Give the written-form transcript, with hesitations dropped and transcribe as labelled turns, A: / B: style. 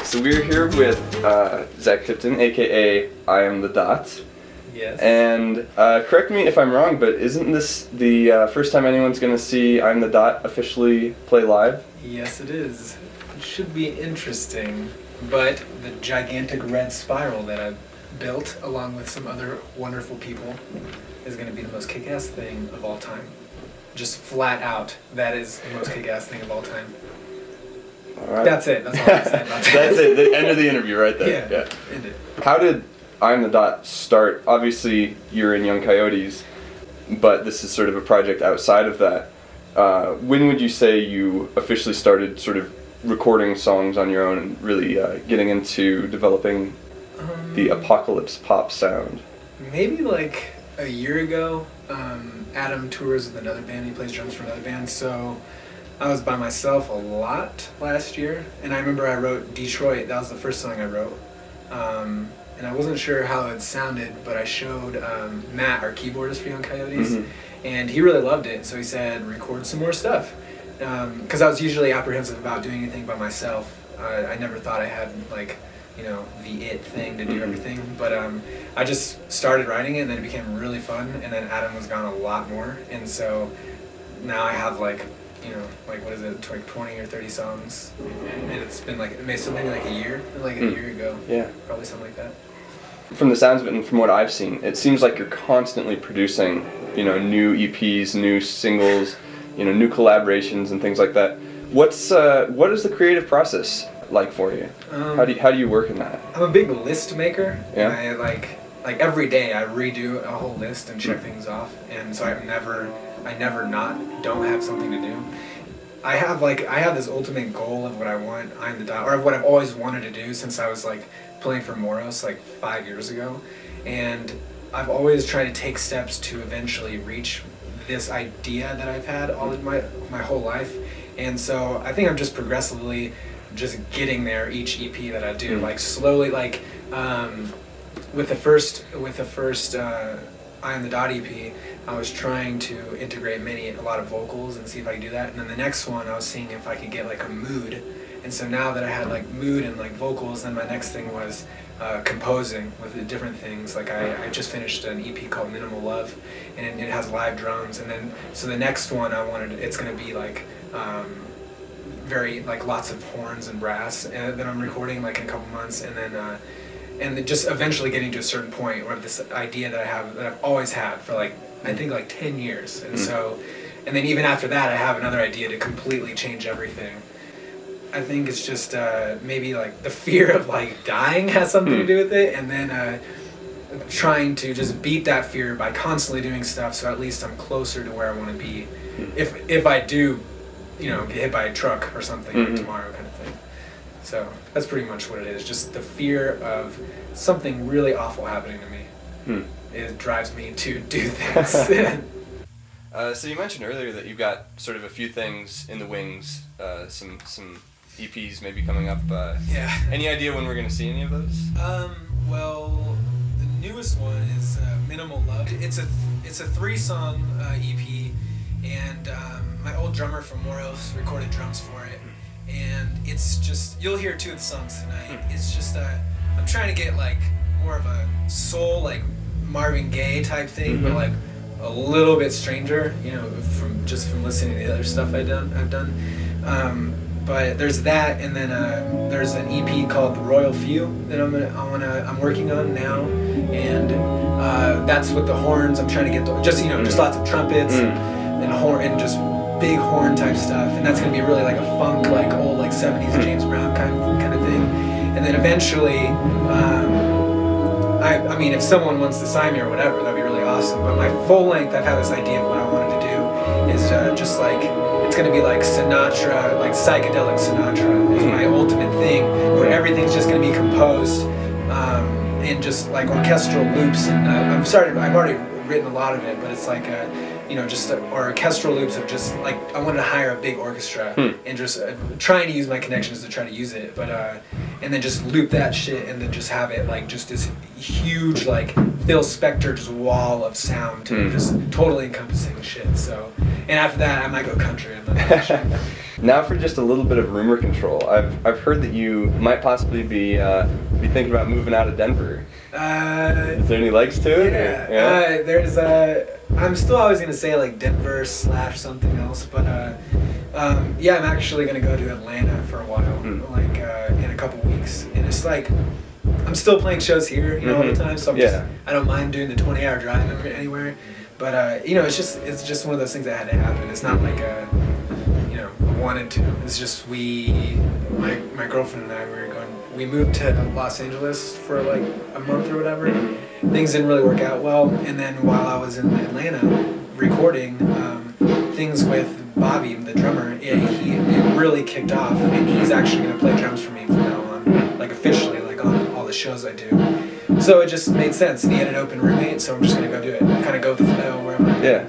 A: So we're here with Zach Tipton, aka I Am the Dot.
B: Yes.
A: And correct me if I'm wrong, but isn't this the first time anyone's going to see I'm the Dot officially play live?
B: Yes, it is. It should be interesting, but the gigantic red spiral that I've built along with some other wonderful people is going to be the most kick-ass thing of all time. Just flat out, that is the most kick-ass thing of all time.
A: All right.
B: That's it. That's all I'm saying about that.
A: That's it. The end of the interview right there.
B: Yeah. End it.
A: How did I'm the Dot start? Obviously, you're in Young Coyotes, but this is sort of a project outside of that. When would you say you officially started sort of recording songs on your own and really getting into developing the apocalypse pop sound?
B: Maybe like a year ago. Adam tours with another band. He plays drums for another band, so I was by myself a lot last year. And I remember I wrote Detroit. That was the first song I wrote. And I wasn't sure how it sounded, but I showed Matt, our keyboardist for Young Coyotes, and he really loved it. So he said, record some more stuff. Because I was usually apprehensive about doing anything by myself. I never thought I had, like, you know, the it thing to do everything. But I just started writing it, and then it became really fun. And then Adam was gone a lot more. And so now I have, like, you know, like, what is it, like 20 or 30 songs. And it's been like, maybe like a year, like a year ago.
A: Yeah.
B: Probably something like that.
A: From the sounds of it and from what I've seen, it seems like you're constantly producing, you know, new EPs, new singles, you know, new collaborations and things like that. What is the creative process like for you? How do you work in that?
B: I'm a big list maker.
A: Yeah.
B: I like every day I redo a whole list and check things off, and so I never don't have something to do. I have this ultimate goal of what I want I'm the Dot, or what I've always wanted to do since I was like playing for Moros like 5 years ago, and I've always tried to take steps to eventually reach this idea that I've had all of my whole life. And so I think I'm just progressively just getting there each EP that I do, like slowly, like with the first I Am the Dot EP, I was trying to integrate a lot of vocals and see if I could do that. And then the next one, I was seeing if I could get like a mood. And so now that I had like mood and like vocals, then my next thing was composing with the different things. Like I just finished an EP called Minimal Love, and it has live drums. And then so the next one it's gonna be like very like lots of horns and brass that I'm recording like in a couple months, and then just eventually getting to a certain point where this idea that I have, that I've always had for like, I think like 10 years. And so, and then even after that, I have another idea to completely change everything. I think it's just maybe like the fear of like dying has something to do with it. And then trying to just beat that fear by constantly doing stuff, so at least I'm closer to where I want to be. If I do, you know, get hit by a truck or something like tomorrow kind of thing. So that's pretty much what it is. Just the fear of something really awful happening to me. It drives me to do things.
A: So you mentioned earlier that you've got sort of a few things in the wings, some EPs maybe coming up.
B: Yeah.
A: Any idea when we're going to see any of those?
B: Well, the newest one is Minimal Love. It's a 3-song EP, and my old drummer from Moros recorded drums for it. And it's just, you'll hear 2 of the songs tonight. It's just I'm trying to get like more of a soul, like Marvin Gaye type thing, but like a little bit stranger, you know, from listening to the other stuff I've done. But there's that, and then there's an EP called The Royal Few that I'm working on now, and that's with the horns. I'm trying to get just lots of trumpets and horn and just big horn type stuff, and that's gonna be really like a funk, like old like 70s James Brown kind of thing. And then eventually, I mean, if someone wants to sign me or whatever, that'd be really awesome. But my full length, I've had this idea of what I wanted to do is just like, it's gonna be like Sinatra, like psychedelic Sinatra is my ultimate thing, where everything's just gonna be composed in just like orchestral loops. And I've already written a lot of it, but it's like just orchestral loops of just like, I wanted to hire a big orchestra and just trying to use my connections to try to use it, but and then just loop that shit and then just have it like just this huge like Phil Spector just wall of sound to just totally encompassing shit. So, and after that I might go country. I'm not sure.
A: Now for just a little bit of rumor control. I've heard that you might possibly be thinking about moving out of Denver. Is there any legs to it?
B: Yeah. There's I'm still always gonna say like Denver / something else, but yeah, I'm actually gonna go to Atlanta for a while, like in a couple weeks, and it's like I'm still playing shows here, all the time, so I don't mind doing the 20-hour drive anywhere, but it's just one of those things that had to happen. It's not like I wanted to. It's just my girlfriend and I we moved to Los Angeles for like a month or whatever. Things didn't really work out well, and then while I was in Atlanta recording, things with Bobby, the drummer, it really kicked off, and he's actually going to play drums for me from now on, like officially, like on all the shows I do. So it just made sense, and he had an open roommate, so I'm just going to go do it, kind of go with the flow wherever.
A: Yeah.